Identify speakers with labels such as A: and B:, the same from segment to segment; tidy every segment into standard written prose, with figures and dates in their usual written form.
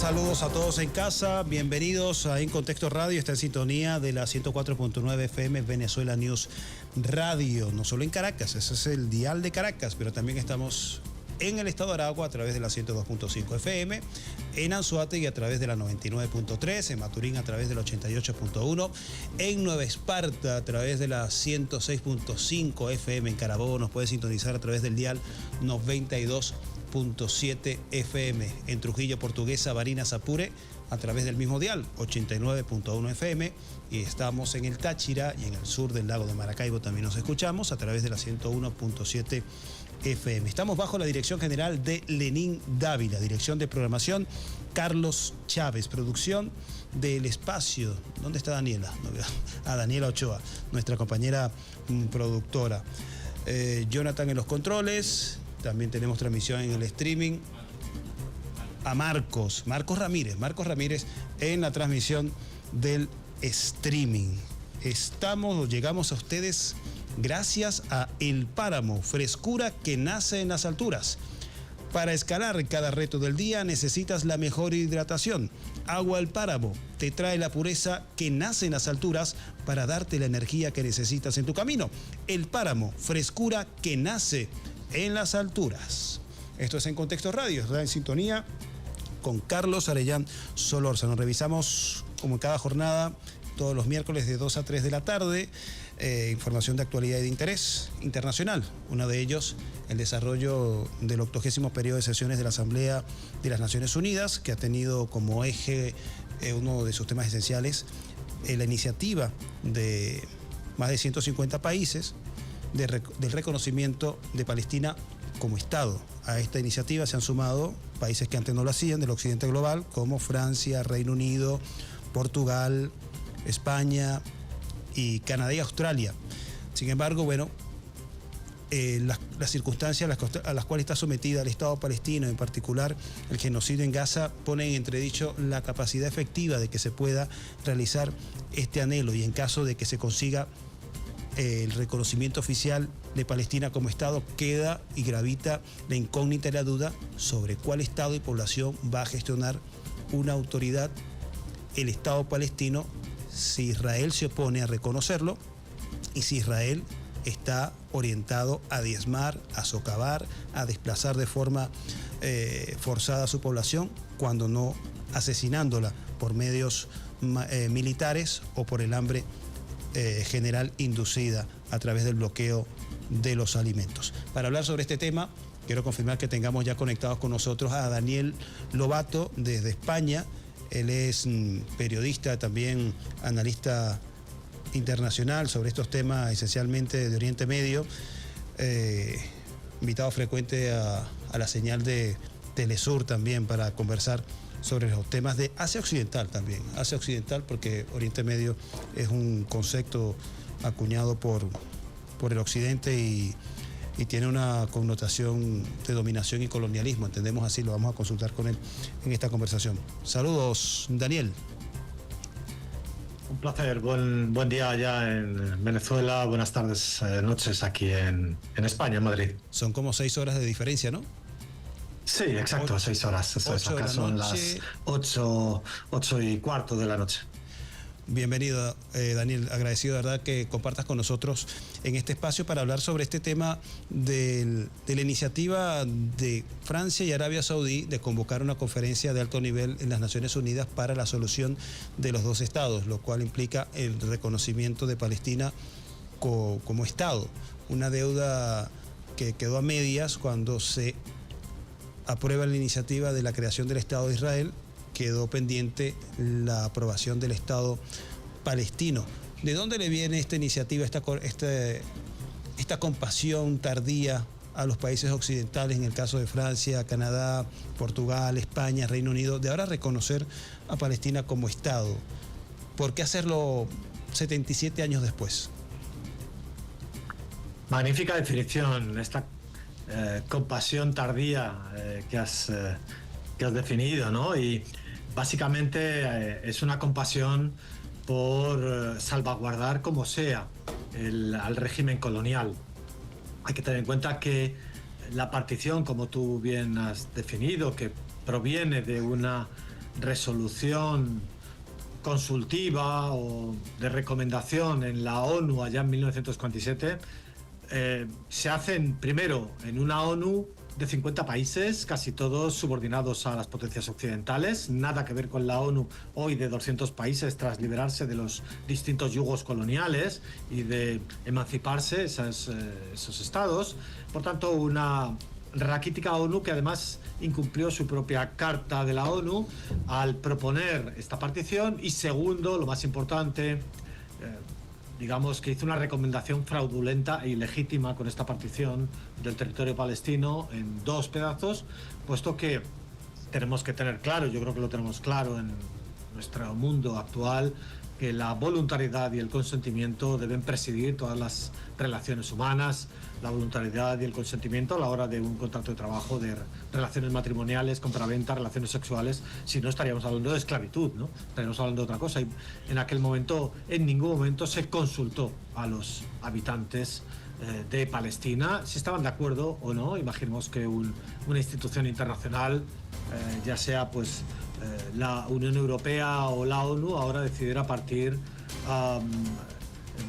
A: Saludos a todos en casa, bienvenidos a En Contexto Radio, está en sintonía de la 104.9 FM Venezuela News Radio, no solo en Caracas, ese es el dial de Caracas, pero también estamos en el estado de Aragua a través de la 102.5 FM, en Anzoátegui a través de la 99.3, en Maturín a través de la 88.1, en Nueva Esparta a través de la 106.5 FM, en Carabobo nos puede sintonizar a través del dial 92.7 FM, en Trujillo Portuguesa, Barinas, Apure, a través del mismo dial, 89.1 FM, y estamos en el Táchira y en el sur del lago de Maracaibo también nos escuchamos a través de la 101.7 FM. Estamos bajo la dirección general de Lenín Dávila, dirección de programación Carlos Chávez, producción del espacio. ¿Dónde está Daniela? Daniela Ochoa, nuestra compañera productora. Jonathan en los controles, también tenemos transmisión en el streaming. A Marcos Ramírez en la transmisión del streaming. Llegamos a ustedes gracias a El Páramo, frescura que nace en las alturas. Para escalar cada reto del día necesitas la mejor hidratación. Agua El Páramo te trae la pureza que nace en las alturas para darte la energía que necesitas en tu camino. El Páramo, frescura que nace en las alturas. Esto es En Contexto Radio, está en sintonía con Carlos Arellán Solórzano. Revisamos como cada jornada todos los miércoles de 2 a 3 de la tarde, información de actualidad y de interés internacional. Uno de ellos, el desarrollo del 80º periodo de sesiones de la Asamblea de las Naciones Unidas, que ha tenido como eje uno de sus temas esenciales la iniciativa de más de 150 países del reconocimiento de Palestina como Estado. A esta iniciativa se han sumado países que antes no lo hacían del occidente global, como Francia, Reino Unido, Portugal, España y Canadá y Australia. Sin embargo, bueno, las circunstancias a las cuales está sometida el Estado palestino, en particular el genocidio en Gaza, ponen en entredicho la capacidad efectiva de que se pueda realizar este anhelo, y en caso de que se consiga el reconocimiento oficial de Palestina como Estado, queda y gravita la incógnita y la duda sobre cuál Estado y población va a gestionar una autoridad, el Estado palestino, si Israel se opone a reconocerlo y si Israel está orientado a diezmar, a socavar, a desplazar de forma forzada a su población, cuando no asesinándola por medios militares o por el hambre general inducida a través del bloqueo de los alimentos. Para hablar sobre este tema, quiero confirmar que tengamos ya conectados con nosotros a Daniel Lobato desde España. Él es periodista, también analista internacional sobre estos temas, esencialmente de Oriente Medio, invitado frecuente a la señal de Telesur también para conversar sobre los temas de Asia Occidental también. Asia Occidental, porque Oriente Medio es un concepto acuñado por el Occidente y tiene una connotación de dominación y colonialismo, entendemos así. Lo vamos a consultar con él en esta conversación. Saludos, Daniel.
B: Un placer, buen día allá en Venezuela, buenas tardes, noches aquí en España, en Madrid.
A: Son como 6 horas de diferencia, ¿no?
B: Sí, exacto, 6 horas. Eso es, acá son las 8:15 de la noche.
A: Bienvenido, Daniel. Agradecido de verdad que compartas con nosotros en este espacio para hablar sobre este tema de la iniciativa de Francia y Arabia Saudí de convocar una conferencia de alto nivel en las Naciones Unidas para la solución de los dos estados, lo cual implica el reconocimiento de Palestina como Estado. Una deuda que quedó a medias cuando se aprueba la iniciativa de la creación del Estado de Israel. Quedó pendiente la aprobación del Estado palestino. ¿De dónde le viene esta iniciativa, esta compasión tardía a los países occidentales, en el caso de Francia, Canadá, Portugal, España, Reino Unido, de ahora reconocer a Palestina como Estado? ¿Por qué hacerlo 77 años después?
B: Magnífica definición, esta compasión tardía que has definido, ¿no? Y básicamente es una compasión por salvaguardar como sea al régimen colonial. Hay que tener en cuenta que la partición, como tú bien has definido, que proviene de una resolución consultiva o de recomendación en la ONU allá en 1947, se hacen primero en una ONU de 50 países, casi todos subordinados a las potencias occidentales, nada que ver con la ONU hoy de 200 países tras liberarse de los distintos yugos coloniales y de emanciparse esos estados. Por tanto, una raquítica ONU que además incumplió su propia Carta de la ONU al proponer esta partición, y segundo, lo más importante, digamos que hizo una recomendación fraudulenta e ilegítima con esta partición del territorio palestino en dos pedazos, puesto que tenemos que tener claro, yo creo que lo tenemos claro en nuestro mundo actual, que la voluntariedad y el consentimiento deben presidir todas las relaciones humanas, la voluntariedad y el consentimiento a la hora de un contrato de trabajo, de relaciones matrimoniales, compraventa, relaciones sexuales. Si no, estaríamos hablando de esclavitud, ¿no? Estaríamos hablando de otra cosa. Y en aquel momento, en ningún momento se consultó a los habitantes de Palestina si estaban de acuerdo o no. Imaginemos que una institución internacional, ya sea pues la Unión Europea o la ONU, ahora decidiera partir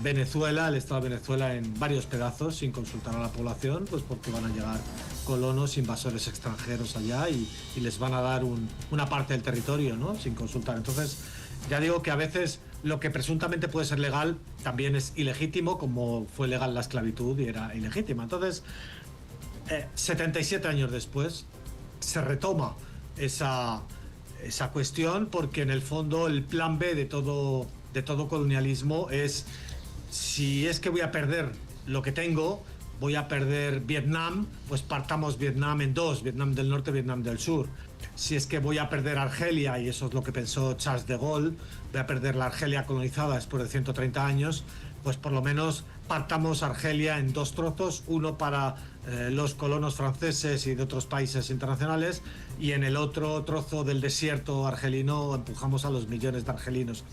B: Venezuela, el Estado de Venezuela, en varios pedazos sin consultar a la población, pues porque van a llegar colonos invasores extranjeros allá y les van a dar una parte del territorio, ¿no?, sin consultar. Entonces, ya digo que a veces lo que presuntamente puede ser legal también es ilegítimo, como fue legal la esclavitud y era ilegítima. Entonces, 77 años después, se retoma esa cuestión, porque en el fondo el plan B de todo colonialismo es: si es que voy a perder lo que tengo, voy a perder Vietnam, pues partamos Vietnam en dos, Vietnam del Norte, Vietnam del Sur. Si es que voy a perder Argelia, y eso es lo que pensó Charles de Gaulle, voy a perder la Argelia colonizada después de 130 años, pues por lo menos partamos Argelia en dos trozos, uno para los colonos franceses y de otros países internacionales, y en el otro trozo del desierto argelino empujamos a los millones de argelinos.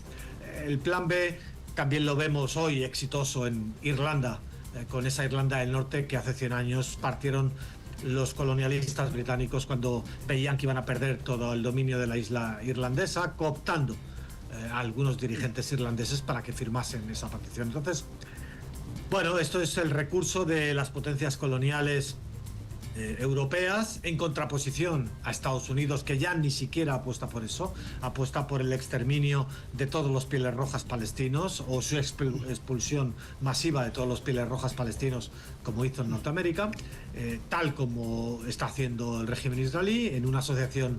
B: El plan B también lo vemos hoy exitoso en Irlanda, con esa Irlanda del Norte que hace 100 años partieron los colonialistas británicos cuando veían que iban a perder todo el dominio de la isla irlandesa, cooptando a algunos dirigentes irlandeses para que firmasen esa partición. Entonces, bueno, esto es el recurso de las potencias coloniales europeas, en contraposición a Estados Unidos, que ya ni siquiera apuesta por eso, apuesta por el exterminio de todos los pieles rojas palestinos o su expulsión masiva de todos los pieles rojas palestinos, como hizo en Norteamérica, tal como está haciendo el régimen israelí, en una asociación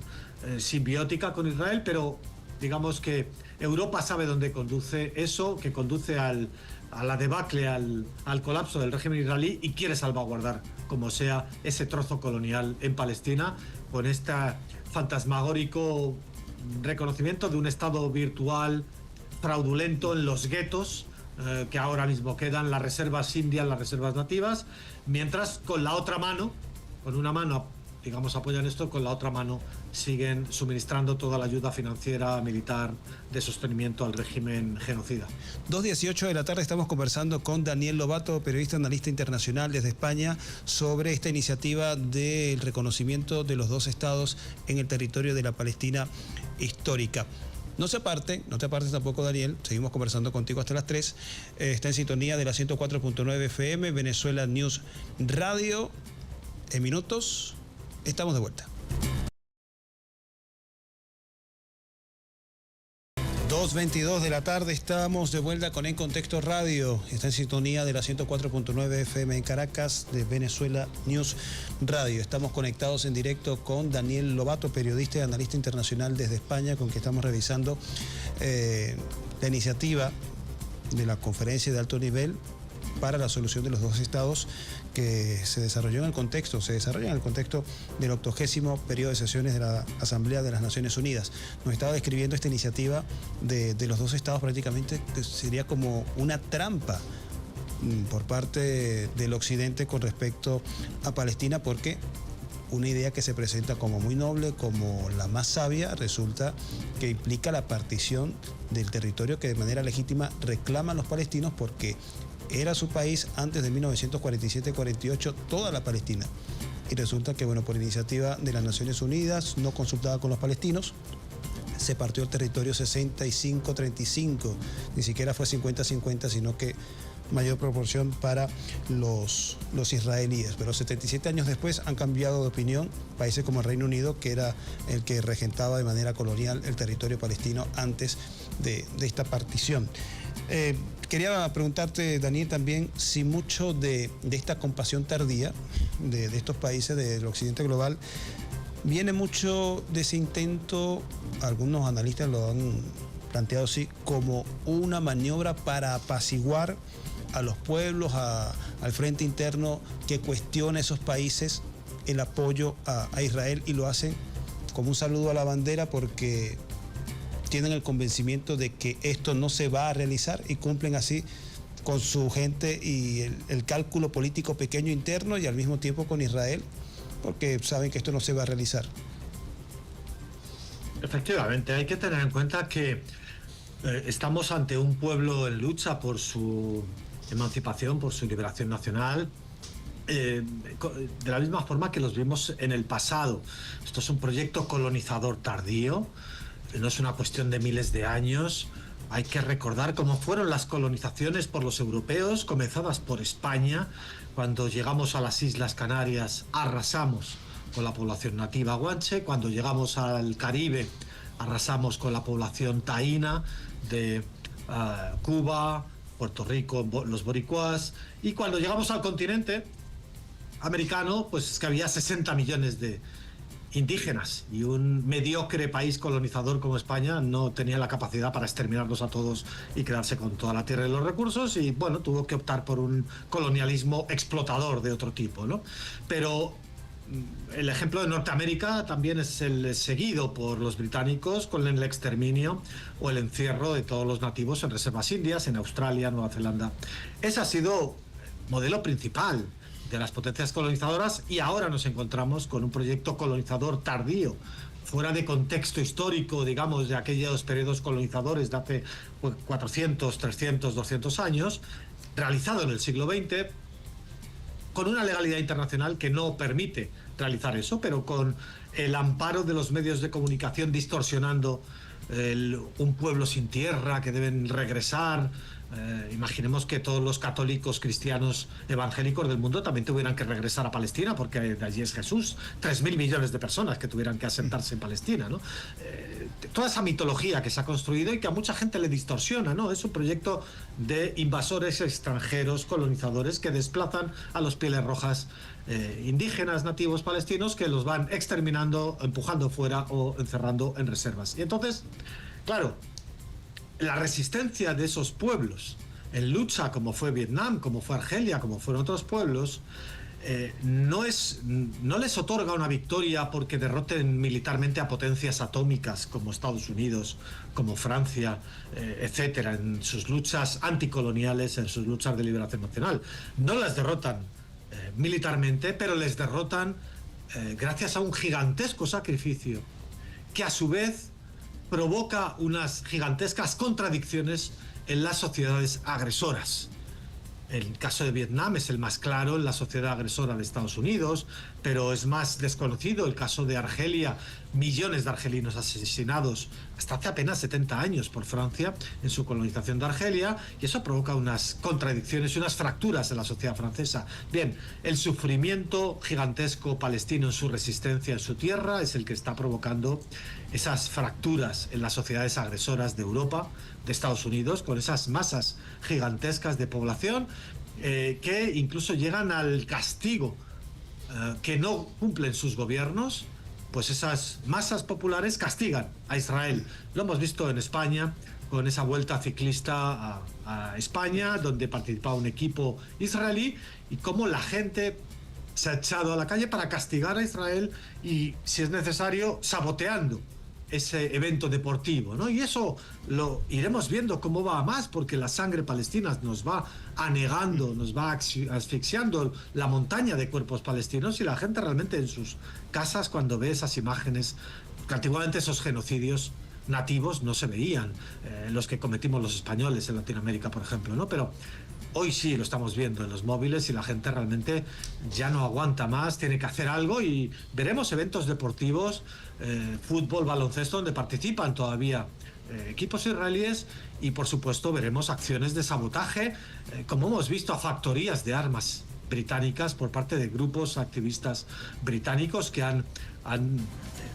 B: simbiótica con Israel. Pero digamos que Europa sabe dónde conduce eso, que conduce a la debacle, al colapso del régimen israelí, y quiere salvaguardar como sea ese trozo colonial en Palestina, con este fantasmagórico reconocimiento de un estado virtual fraudulento en los guetos que ahora mismo quedan, las reservas indias, las reservas nativas, mientras con la otra mano, con una mano, digamos, apoyan esto, con la otra mano siguen suministrando toda la ayuda financiera, militar, de sostenimiento al régimen genocida.
A: 2:18 de la tarde estamos conversando con Daniel Lobato, periodista analista internacional desde España, sobre esta iniciativa del reconocimiento de los dos estados en el territorio de la Palestina histórica. No te apartes tampoco, Daniel, seguimos conversando contigo hasta las 3. Está en sintonía de la 104.9 FM, Venezuela News Radio. En minutos estamos de vuelta. 2:22 de la tarde, estamos de vuelta con En Contexto Radio. Está en sintonía de la 104.9 FM en Caracas, de Venezuela News Radio. Estamos conectados en directo con Daniel Lobato, periodista y analista internacional desde España, con quien estamos revisando la iniciativa de la conferencia de alto nivel para la solución de los dos estados, que se desarrolla en el contexto del 80º periodo de sesiones de la Asamblea de las Naciones Unidas. Nos estaba describiendo esta iniciativa de los dos estados, prácticamente que sería como una trampa por parte del occidente con respecto a Palestina, porque una idea que se presenta como muy noble, como la más sabia, resulta que implica la partición del territorio que de manera legítima reclaman los palestinos, porque era su país antes de 1947-48, toda la Palestina. Y resulta que, bueno, por iniciativa de las Naciones Unidas, no consultada con los palestinos, se partió el territorio 65-35, ni siquiera fue 50-50, sino que mayor proporción para los israelíes. Pero 77 años después han cambiado de opinión países como el Reino Unido, que era el que regentaba de manera colonial el territorio palestino antes de esta partición. Quería preguntarte, Daniel, también si mucho de esta compasión tardía de estos países del occidente global viene mucho de ese intento, algunos analistas lo han planteado así, como una maniobra para apaciguar a los pueblos, al frente interno que cuestiona a esos países el apoyo a Israel, y lo hacen como un saludo a la bandera porque tienen el convencimiento de que esto no se va a realizar y cumplen así con su gente y el cálculo político pequeño interno, y al mismo tiempo con Israel, porque saben que esto no se va a realizar.
B: Efectivamente, hay que tener en cuenta que estamos ante un pueblo en lucha por su emancipación, por su liberación nacional, de la misma forma que los vimos en el pasado. Esto es un proyecto colonizador tardío, no es una cuestión de miles de años. Hay que recordar cómo fueron las colonizaciones por los europeos, comenzadas por España. Cuando llegamos a las Islas Canarias, arrasamos con la población nativa guanche. Cuando llegamos al Caribe, arrasamos con la población taína de Cuba, Puerto Rico, los boricuas. Y cuando llegamos al continente americano, pues es que había 60 millones de indígenas, y un mediocre país colonizador como España no tenía la capacidad para exterminarlos a todos y quedarse con toda la tierra y los recursos, y bueno, tuvo que optar por un colonialismo explotador de otro tipo, ¿no? Pero el ejemplo de Norteamérica también es el seguido por los británicos con el exterminio o el encierro de todos los nativos en reservas indias, en Australia, Nueva Zelanda. Ese ha sido el modelo principal de las potencias colonizadoras, y ahora nos encontramos con un proyecto colonizador tardío, fuera de contexto histórico, digamos, de aquellos periodos colonizadores de hace 400, 300, 200 años, realizado en el siglo XX, con una legalidad internacional que no permite realizar eso, pero con el amparo de los medios de comunicación distorsionando un pueblo sin tierra que deben regresar. Imaginemos que todos los católicos cristianos evangélicos del mundo también tuvieran que regresar a Palestina, porque de allí es Jesús. 3.000 millones de personas que tuvieran que asentarse en Palestina, ¿no? Toda esa mitología que se ha construido y que a mucha gente le distorsiona, ¿no? Es un proyecto de invasores extranjeros, colonizadores, que desplazan a los pieles rojas indígenas nativos palestinos, que los van exterminando, empujando fuera o encerrando en reservas. Y entonces, claro, la resistencia de esos pueblos en lucha, como fue Vietnam, como fue Argelia, como fueron otros pueblos, no les otorga una victoria porque derroten militarmente a potencias atómicas como Estados Unidos, como Francia, etcétera, en sus luchas anticoloniales, en sus luchas de liberación nacional. No las derrotan militarmente, pero les derrotan gracias a un gigantesco sacrificio que a su vez provoca unas gigantescas contradicciones en las sociedades agresoras. El caso de Vietnam es el más claro en la sociedad agresora de Estados Unidos, pero es más desconocido el caso de Argelia, millones de argelinos asesinados hasta hace apenas 70 años por Francia en su colonización de Argelia, y eso provoca unas contradicciones y unas fracturas en la sociedad francesa. Bien, el sufrimiento gigantesco palestino en su resistencia en su tierra es el que está provocando esas fracturas en las sociedades agresoras de Europa, de Estados Unidos, con esas masas gigantescas de población que incluso llegan al castigo que no cumplen sus gobiernos. Pues esas masas populares castigan a Israel. Lo hemos visto en España con esa vuelta ciclista a España, donde participaba un equipo israelí, y cómo la gente se ha echado a la calle para castigar a Israel y, si es necesario, saboteando ese evento deportivo, ¿no? Y eso lo iremos viendo cómo va a más, porque la sangre palestina nos va anegando, nos va asfixiando la montaña de cuerpos palestinos, y la gente realmente en sus casas, cuando ve esas imágenes, que antiguamente esos genocidios nativos no se veían, los que cometimos los españoles en Latinoamérica, por ejemplo, ¿no? Pero hoy sí lo estamos viendo en los móviles y la gente realmente ya no aguanta más, tiene que hacer algo y veremos eventos deportivos, fútbol, baloncesto, donde participan todavía equipos israelíes y por supuesto veremos acciones de sabotaje, como hemos visto a factorías de armas británicas por parte de grupos activistas británicos que han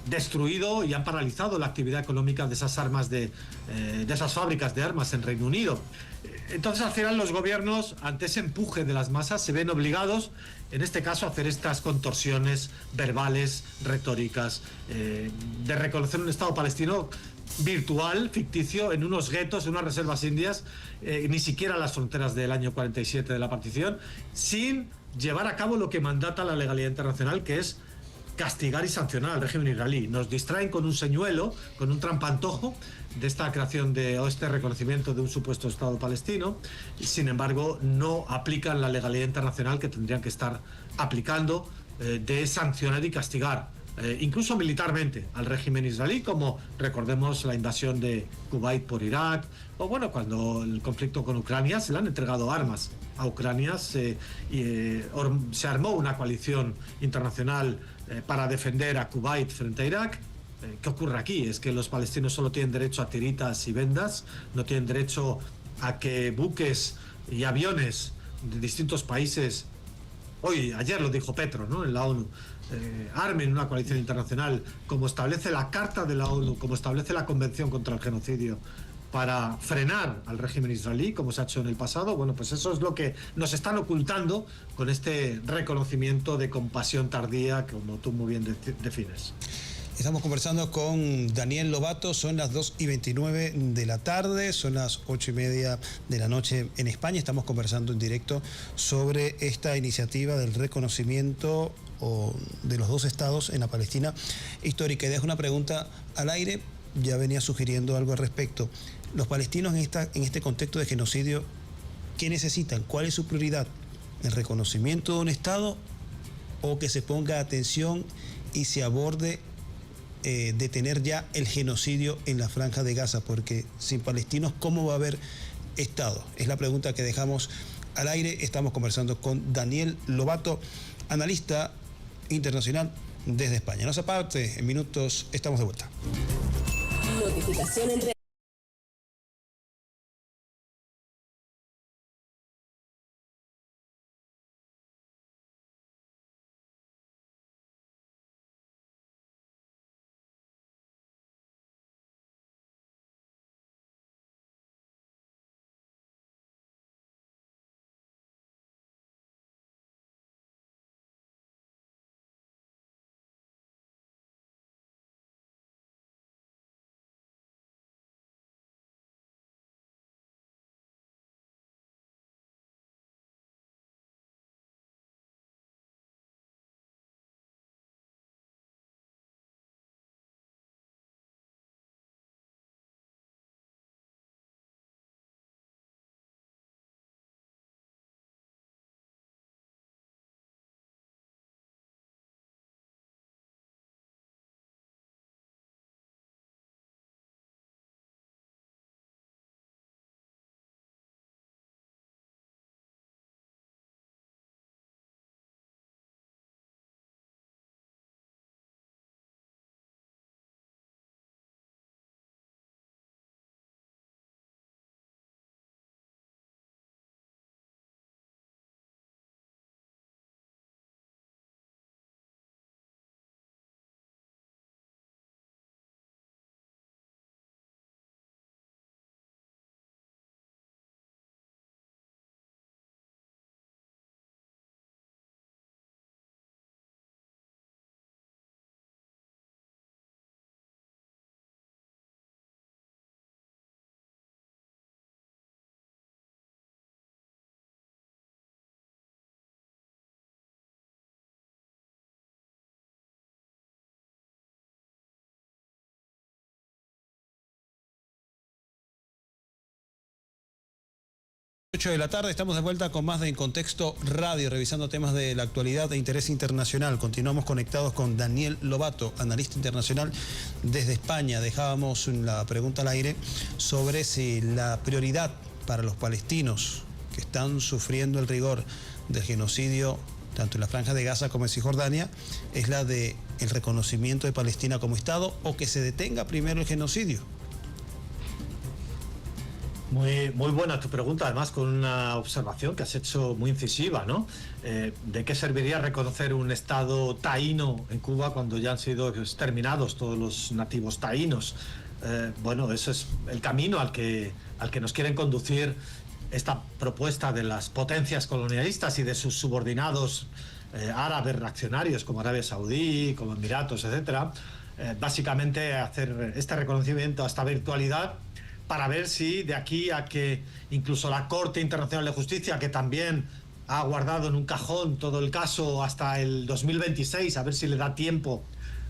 B: destruido y han paralizado la actividad económica de esas armas de esas fábricas de armas en Reino Unido. Entonces, al final, los gobiernos, ante ese empuje de las masas, se ven obligados, en este caso, a hacer estas contorsiones verbales, retóricas, de reconocer un Estado palestino virtual, ficticio, en unos guetos, en unas reservas indias, ni siquiera las fronteras del año 47 de la partición, sin llevar a cabo lo que mandata la legalidad internacional, que es castigar y sancionar al régimen israelí. Nos distraen con un señuelo, con un trampantojo de esta creación o este reconocimiento de un supuesto Estado palestino, y sin embargo no aplican la legalidad internacional que tendrían que estar aplicando, de sancionar y castigar, incluso militarmente, al régimen israelí, como recordemos la invasión de Kuwait por Irak, o bueno, cuando el conflicto con Ucrania se le han entregado armas a Ucrania, se armó una coalición internacional para defender a Kuwait frente a Irak. ¿Qué ocurre aquí? Es que los palestinos solo tienen derecho a tiritas y vendas, no tienen derecho a que buques y aviones de distintos países, ayer lo dijo Petro, ¿no?, en la ONU, armen una coalición internacional, como establece la Carta de la ONU, como establece la Convención contra el Genocidio, para frenar al régimen israelí, como se ha hecho en el pasado. Bueno, pues eso es lo que nos están ocultando con este reconocimiento de compasión tardía, como tú muy bien defines.
A: Estamos conversando con Daniel Lobato, son las 2:29 de la tarde, son las 8:30 de la noche en España. Estamos conversando en directo sobre esta iniciativa del reconocimiento de los dos estados en la Palestina histórica. Y dejo una pregunta al aire, ya venía sugiriendo algo al respecto. Los palestinos en este contexto de genocidio, ¿qué necesitan? ¿Cuál es su prioridad? ¿El reconocimiento de un estado o que se ponga atención y se aborde detener ya el genocidio en la Franja de Gaza? Porque sin palestinos, ¿cómo va a haber Estado? Es la pregunta que dejamos al aire. Estamos conversando con Daniel Lobato, analista internacional desde España. No se aparte, en minutos estamos de vuelta.
C: Notificación entre
A: 8 de la tarde, estamos de vuelta con más de En Contexto Radio, revisando temas de la actualidad de interés internacional. Continuamos conectados con Daniel Lobato, analista internacional desde España. Dejábamos la pregunta al aire sobre si la prioridad para los palestinos que están sufriendo el rigor del genocidio tanto en la Franja de Gaza como en Cisjordania es la de el reconocimiento de Palestina como Estado, o que se detenga primero el genocidio.
B: Muy buena tu pregunta, además con una observación que has hecho muy incisiva, ¿no? ¿De qué serviría reconocer un Estado taíno en Cuba cuando ya han sido exterminados todos los nativos taínos? Bueno, eso es el camino al que nos quieren conducir esta propuesta de las potencias colonialistas y de sus subordinados árabes reaccionarios como Arabia Saudí, como Emiratos, etcétera. Básicamente hacer este reconocimiento a esta virtualidad para ver si de aquí a que incluso la Corte Internacional de Justicia, que también ha guardado en un cajón todo el caso hasta el 2026, a ver si le da tiempo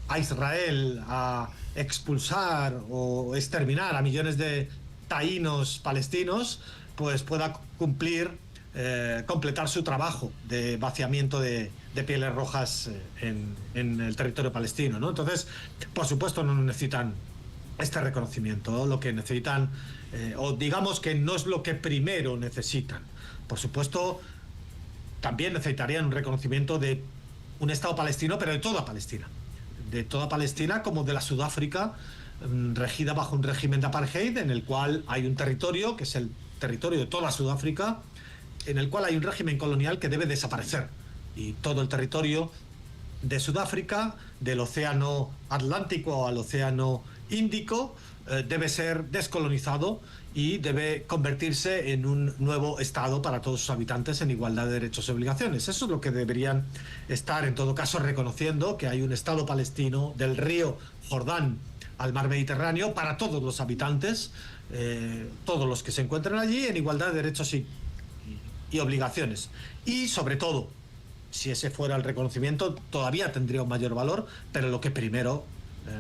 B: a Israel a expulsar o exterminar a millones de taínos palestinos, pues pueda cumplir, completar su trabajo de vaciamiento de pieles rojas en el territorio palestino, ¿no? Entonces, por supuesto, no necesitan este reconocimiento. Lo que necesitan, o digamos que no es lo que primero necesitan. Por supuesto, también necesitarían un reconocimiento de un Estado palestino, pero de toda Palestina, como de la Sudáfrica, regida bajo un régimen de apartheid, en el cual hay un territorio, que es el territorio de toda Sudáfrica, en el cual hay un régimen colonial que debe desaparecer. Y todo el territorio de Sudáfrica, del océano Atlántico al océano Índico, debe ser descolonizado y debe convertirse en un nuevo Estado para todos sus habitantes en igualdad de derechos y obligaciones. Eso es lo que deberían estar, en todo caso, reconociendo, que hay un Estado palestino del río Jordán al mar Mediterráneo para todos los habitantes, todos los que se encuentran allí, en igualdad de derechos y obligaciones. Y, sobre todo, si ese fuera el reconocimiento, todavía tendría un mayor valor, pero lo que primero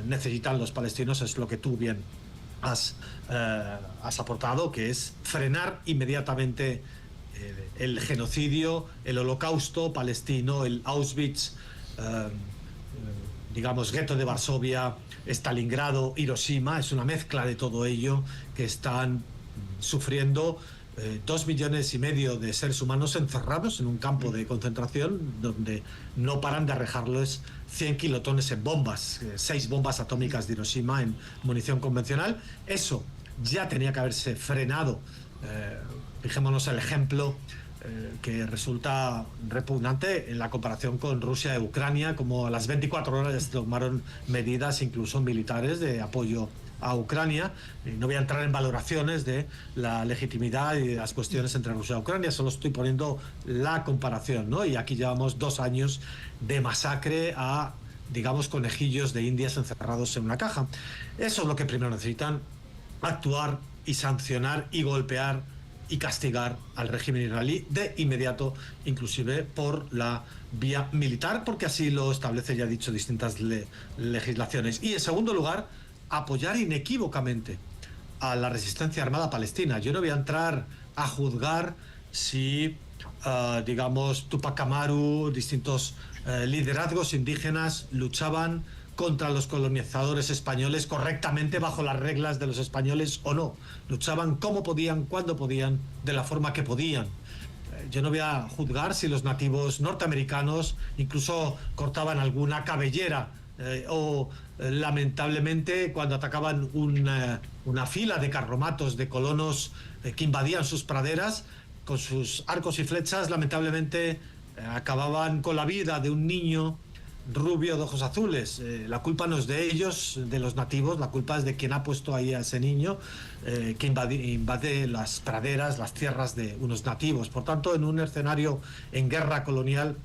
B: necesitan los palestinos es lo que tú bien has aportado, que es frenar inmediatamente el genocidio, el holocausto palestino, el Auschwitz, digamos, gueto de Varsovia, Stalingrado, Hiroshima. Es una mezcla de todo ello que están sufriendo 2,5 millones de seres humanos encerrados en un campo de concentración donde no paran de arrojarles 100 kilotones en bombas, 6 bombas atómicas de Hiroshima en munición convencional. Eso ya tenía que haberse frenado. Fijémonos el ejemplo que resulta repugnante en la comparación con Rusia e Ucrania, como a las 24 horas ya se tomaron medidas incluso militares de apoyo a Ucrania. No voy a entrar en valoraciones de la legitimidad y de las cuestiones entre Rusia y Ucrania, solo estoy poniendo la comparación, ¿no? Y aquí llevamos 2 años de masacre a, digamos, conejillos de indias encerrados en una caja. Eso es lo que primero necesitan: actuar y sancionar y golpear y castigar al régimen israelí de inmediato, inclusive por la vía militar, porque así lo establece, ya he dicho, distintas legislaciones. Y en segundo lugar, apoyar inequívocamente a la resistencia armada palestina. Yo no voy a entrar a juzgar si, digamos, Tupac Amaru, distintos liderazgos indígenas luchaban contra los colonizadores españoles correctamente bajo las reglas de los españoles o no. Luchaban como podían, cuando podían, de la forma que podían. Yo no voy a juzgar si los nativos norteamericanos incluso cortaban alguna cabellera o lamentablemente cuando atacaban una fila de carromatos de colonos que invadían sus praderas con sus arcos y flechas, lamentablemente acababan con la vida de un niño rubio de ojos azules. La culpa no es de ellos, de los nativos, la culpa es de quien ha puesto ahí a ese niño que invade las praderas, las tierras de unos nativos. Por tanto, en un escenario en guerra colonial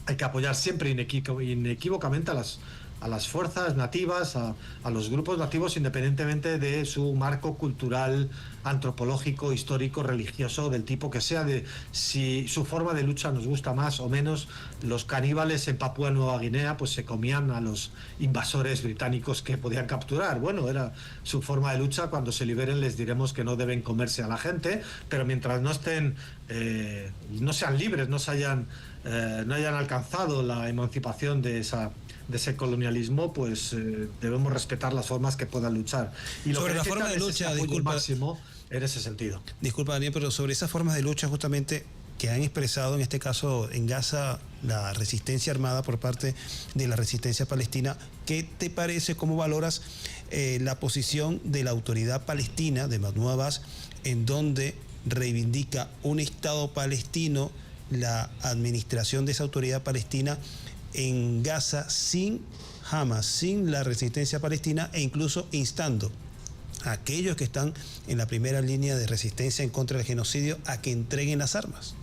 B: hay que apoyar siempre inequívocamente a las a las fuerzas nativas, a los grupos nativos, independientemente de su marco cultural, antropológico, histórico, religioso, del tipo que sea, de si su forma de lucha nos gusta más o menos. Los caníbales en Papúa Nueva Guinea pues se comían a los invasores británicos que podían capturar. Bueno, era su forma de lucha. Cuando se liberen les diremos que no deben comerse a la gente, pero mientras no estén, no sean libres, no hayan alcanzado la emancipación de ese colonialismo, pues debemos respetar las formas que puedan luchar. Y lo
A: sobre
B: que
A: la forma de lucha, disculpa,
B: máximo en ese sentido.
A: Disculpa, Daniel, pero sobre esas formas de lucha justamente que han expresado en este caso en Gaza la resistencia armada por parte de la resistencia palestina, ¿qué te parece, cómo valoras la posición de la autoridad palestina, de Mahmoud Abbas, en donde reivindica un Estado palestino, la administración de esa autoridad palestina en Gaza sin Hamas, sin la resistencia palestina, e incluso instando a aquellos que están en la primera línea de resistencia en contra del genocidio a que entreguen las armas?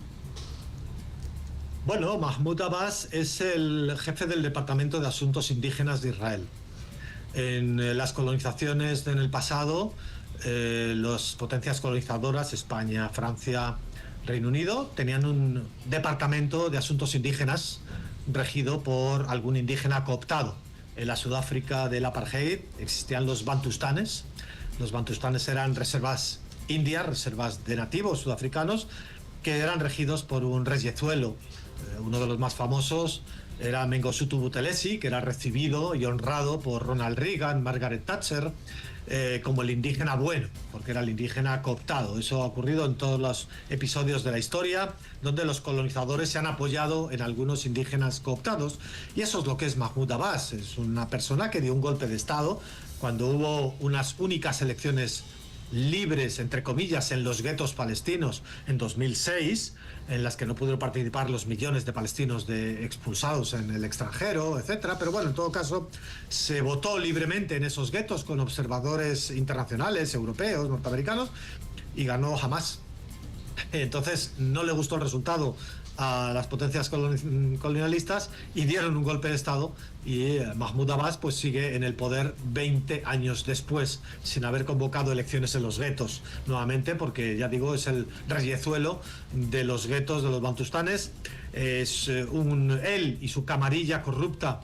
B: Bueno, Mahmoud Abbas es el jefe del Departamento de Asuntos Indígenas de Israel. En las colonizaciones en el pasado, las potencias colonizadoras, España, Francia, Reino Unido, tenían un departamento de asuntos indígenas regido por algún indígena cooptado. En la Sudáfrica del apartheid existían los bantustanes. Los bantustanes eran reservas indias, reservas de nativos sudafricanos, que eran regidos por un reyezuelo. Uno de los más famosos era Mengosutu Buthelezi, que era recibido y honrado por Ronald Reagan, Margaret Thatcher, como el indígena bueno, porque era el indígena cooptado. Eso ha ocurrido en todos los episodios de la historia, donde los colonizadores se han apoyado en algunos indígenas cooptados, y eso es lo que es Mahmoud Abbas. Es una persona que dio un golpe de Estado cuando hubo unas únicas elecciones libres, entre comillas, en los guetos palestinos en 2006, en las que no pudieron participar los millones de palestinos expulsados en el extranjero, etcétera. Pero bueno, en todo caso, se votó libremente en esos guetos con observadores internacionales, europeos, norteamericanos, y ganó Hamas. Entonces, no le gustó el resultado a las potencias colonialistas y dieron un golpe de Estado, y Mahmoud Abbas pues sigue en el poder 20 años después, sin haber convocado elecciones en los guetos nuevamente, porque ya digo, es el reyezuelo de los guetos de los bantustanes. Es él y su camarilla corrupta,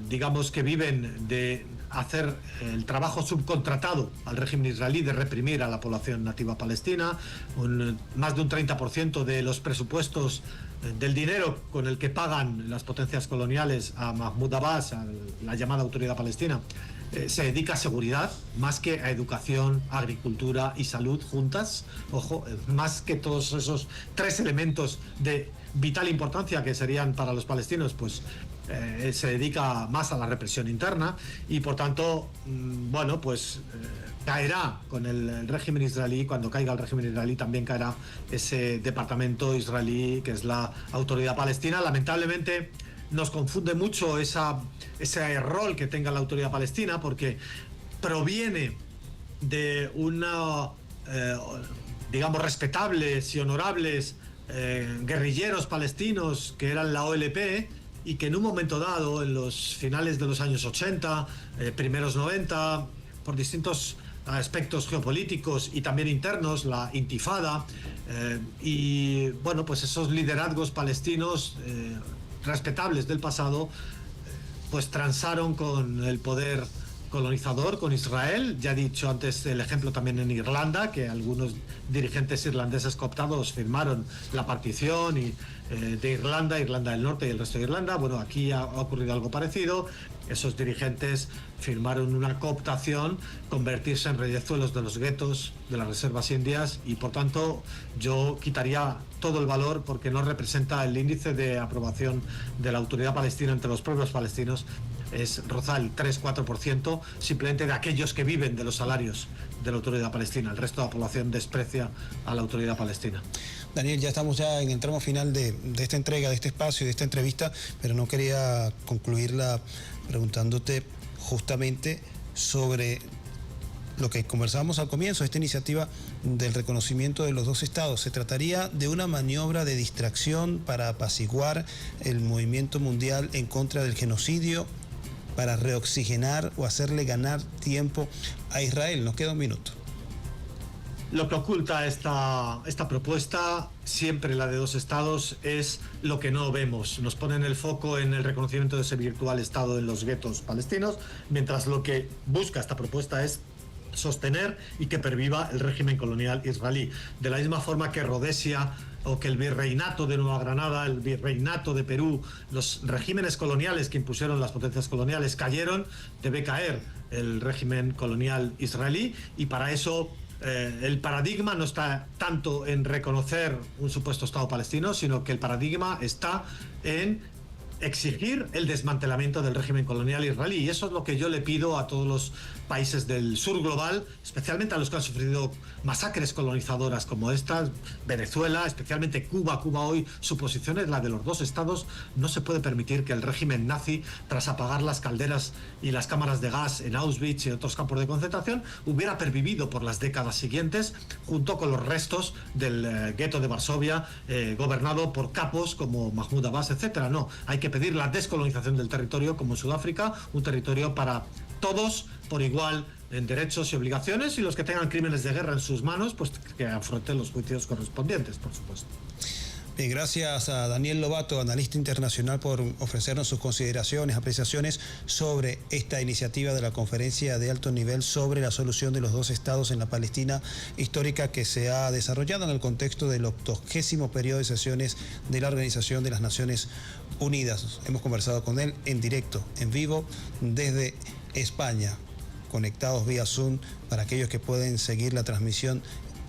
B: digamos que viven de hacer el trabajo subcontratado al régimen israelí de reprimir a la población nativa palestina. Más de un 30% de los presupuestos del dinero con el que pagan las potencias coloniales a Mahmoud Abbas, a la llamada autoridad palestina, se dedica a seguridad, más que a educación, agricultura y salud juntas. Ojo, más que todos esos tres elementos de vital importancia que serían para los palestinos, pues se dedica más a la represión interna, y por tanto, bueno, pues caerá con el régimen israelí. Cuando caiga el régimen israelí también caerá ese departamento israelí que es la autoridad palestina. Lamentablemente nos confunde mucho ese rol que tenga la autoridad palestina, porque proviene de una, digamos, respetables y honorables guerrilleros palestinos que eran la OLP, y que en un momento dado, en los finales de los años 80, primeros 90, por distintos aspectos geopolíticos y también internos, la Intifada, y bueno, pues esos liderazgos palestinos respetables del pasado, pues transaron con el poder colonizador, con Israel. Ya he dicho antes el ejemplo también en Irlanda, que algunos dirigentes irlandeses cooptados firmaron la partición de Irlanda del Norte y el resto de Irlanda. Bueno, aquí ha ocurrido algo parecido. Esos dirigentes firmaron una cooptación, convertirse en reyezuelos de los guetos, de las reservas indias, y por tanto yo quitaría todo el valor, porque no representa el índice de aprobación de la autoridad palestina entre los pueblos palestinos. Roza el 3-4% simplemente de aquellos que viven de los salarios de la autoridad palestina. El resto de la población desprecia a la autoridad palestina.
A: Daniel, ya estamos en el tramo final de esta entrega, de este espacio, de esta entrevista, pero no quería concluirla preguntándote justamente sobre lo que conversábamos al comienzo, esta iniciativa del reconocimiento de los dos estados. ¿Se trataría de una maniobra de distracción para apaciguar el movimiento mundial en contra del genocidio? para reoxigenar o hacerle ganar tiempo a Israel? Nos queda un minuto.
B: Lo que oculta esta propuesta, siempre la de dos estados, es lo que no vemos. Nos ponen el foco en el reconocimiento de ese virtual estado en los guetos palestinos, mientras lo que busca esta propuesta es sostener y que perviva el régimen colonial israelí. De la misma forma que Rhodesia o que el virreinato de Nueva Granada, el virreinato de Perú, los regímenes coloniales que impusieron las potencias coloniales cayeron, debe caer el régimen colonial israelí, y para eso el paradigma no está tanto en reconocer un supuesto Estado palestino, sino que el paradigma está en exigir el desmantelamiento del régimen colonial israelí. Y eso es lo que yo le pido a todos los países del sur global, especialmente a los que han sufrido masacres colonizadoras como esta, Venezuela, especialmente Cuba. Cuba hoy, su posición es la de los dos estados. No se puede permitir que el régimen nazi, tras apagar las calderas y las cámaras de gas en Auschwitz y otros campos de concentración, hubiera pervivido por las décadas siguientes, junto con los restos del gueto de Varsovia, gobernado por capos como Mahmoud Abbas, etcétera. No, hay que pedir la descolonización del territorio, como en Sudáfrica, un territorio para todos por igual en derechos y obligaciones, y los que tengan crímenes de guerra en sus manos, pues que afronten los juicios correspondientes, por supuesto.
A: Bien, gracias a Daniel Lobato, analista internacional, por ofrecernos sus consideraciones, apreciaciones sobre esta iniciativa de la conferencia de alto nivel sobre la solución de los dos estados en la Palestina histórica, que se ha desarrollado en el contexto del 80º periodo de sesiones de la Organización de las Naciones Unidas. Hemos conversado con él en directo, en vivo, desde España, conectados vía Zoom para aquellos que pueden seguir la transmisión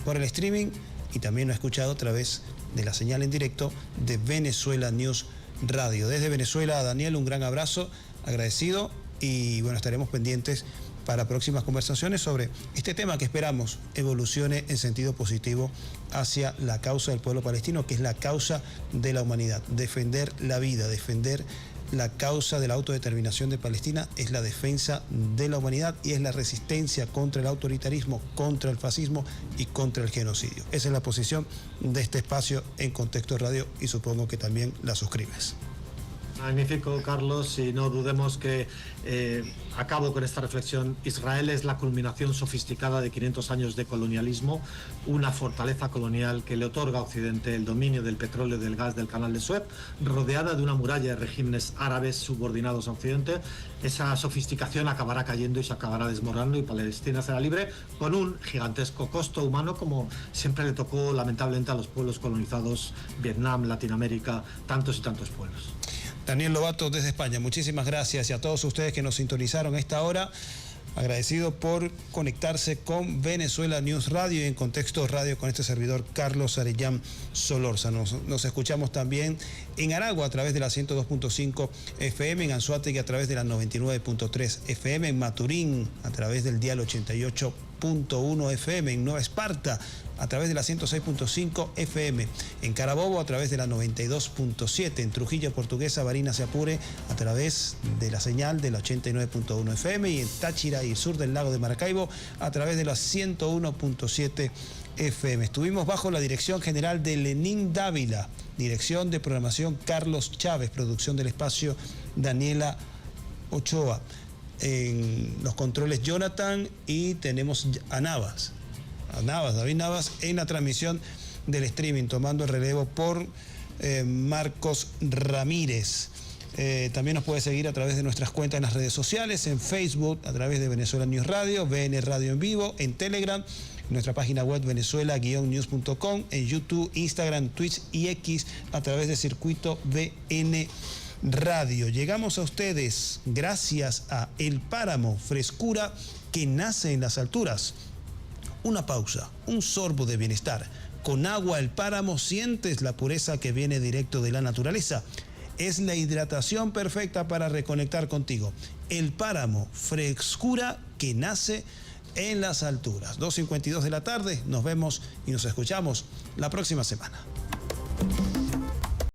A: por el streaming, y también lo he escuchado a través de la señal en directo de Venezuela News Radio. Desde Venezuela, Daniel, un gran abrazo, agradecido, y bueno, estaremos pendientes para próximas conversaciones sobre este tema que esperamos evolucione en sentido positivo hacia la causa del pueblo palestino, que es la causa de la humanidad. Defender la vida, defender la causa de la autodeterminación de Palestina es la defensa de la humanidad y es la resistencia contra el autoritarismo, contra el fascismo y contra el genocidio. Esa es la posición de este espacio en Contexto Radio, y supongo que también la suscribes.
B: Magnífico, Carlos, y no dudemos que acabo con esta reflexión. Israel es la culminación sofisticada de 500 años de colonialismo, una fortaleza colonial que le otorga a Occidente el dominio del petróleo y del gas del Canal de Suez, rodeada de una muralla de regímenes árabes subordinados a Occidente. Esa sofisticación acabará cayendo y se acabará desmoronando, y Palestina será libre, con un gigantesco costo humano, como siempre le tocó lamentablemente a los pueblos colonizados, Vietnam, Latinoamérica, tantos y tantos pueblos.
A: Daniel Lobato desde España, muchísimas gracias, y a todos ustedes que nos sintonizaron a esta hora, agradecido por conectarse con Venezuela News Radio y en Contexto Radio con este servidor Carlos Arellán Solórzano. Nos escuchamos también en Aragua a través de la 102.5 FM, en Anzoátegui a través de la 99.3 FM, en Maturín a través del dial 88.1 FM, en Nueva Esparta a través de la 106.5 FM, en Carabobo a través de la 92.7, en Trujillo Portuguesa, Barinas y Apure a través de la señal de la 89.1 FM, y en Táchira y el sur del lago de Maracaibo a través de la 101.7 FM. Estuvimos bajo la dirección general de Lenín Dávila, dirección de programación Carlos Chávez, producción del espacio Daniela Ochoa, en los controles Jonathan, y tenemos a David Navas en la transmisión del streaming, tomando el relevo por Marcos Ramírez. También nos puede seguir a través de nuestras cuentas en las redes sociales, en Facebook a través de Venezuela News Radio, VN Radio en vivo, en Telegram, en nuestra página web venezuela-news.com, en YouTube, Instagram, Twitch y X a través de Circuito VN Radio. Llegamos a ustedes gracias a El Páramo, frescura que nace en las alturas. Una pausa, un sorbo de bienestar. Con agua El Páramo sientes la pureza que viene directo de la naturaleza. Es la hidratación perfecta para reconectar contigo. El Páramo, frescura que nace en las alturas. 2:52 de la tarde, nos vemos y nos escuchamos la próxima semana.